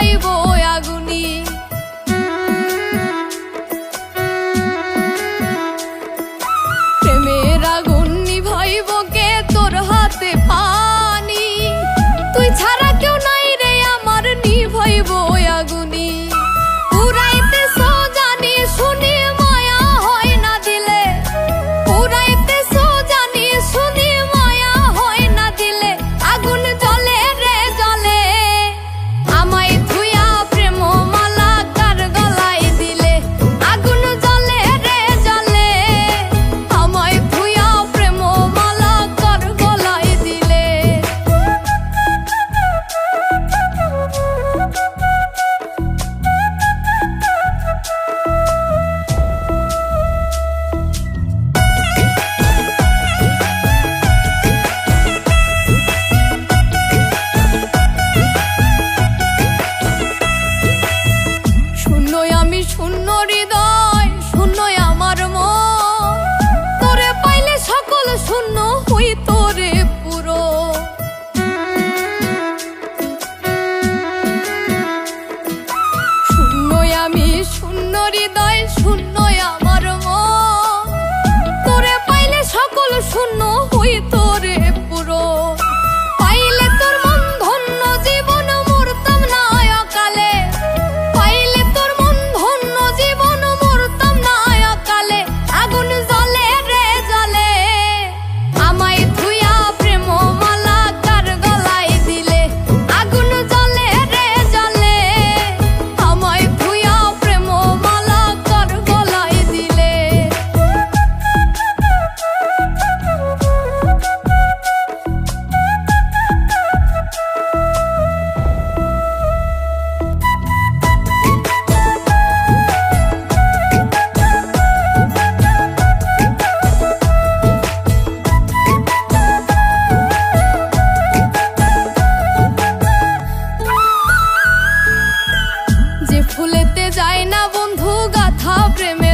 নিভাইব আগুনি। প্রেমের আগুন নিভাইব কে, তোর হাতে পানি। তুই ছাড়া কেউ নাই রে আমার, নিভাইব আগুনি। পুরাইতেছো জানি শুনি মায়া হয় না দিলে, পুরাইতেছো জানি শুনি মায়া হয় না দিলে। আগুন জ্বলে রে জ্বলে, আমায় থুইয়া প্রেম মালা কার গলায় দিলে। আগুন জ্বলে রে জ্বলে, আমায় থুইয়া প্রেম মালা কার গলায় দিলে। শূন্যই আমি, শূন্য হৃদয়, শূন্যই আমার মন। তোরে পাইলে সকল শূন্য হই তোরে পুরো। শূন্যই আমি, শূন্য হৃদয়, শূন্যই আমার মন। তোরে পাইলে সকল শূন্য হই তোরে পুরো। পাইলে তোর মন ধন্য জীবন মরতাম না অকালে। পাইলে তোর মন ধন্য জীবন মরতাম না অকালে। আগুন জ্বলে রে জ্বলে, আমায় থুইয়া প্রেম মালা কার গলায় দিলে। আগুন জ্বলে রে জ্বলে, আমায় থুইয়া প্রেম মালা কার গলায় দিলে। যে ফুলেতে যায় না বন্ধু গাথা প্রেমে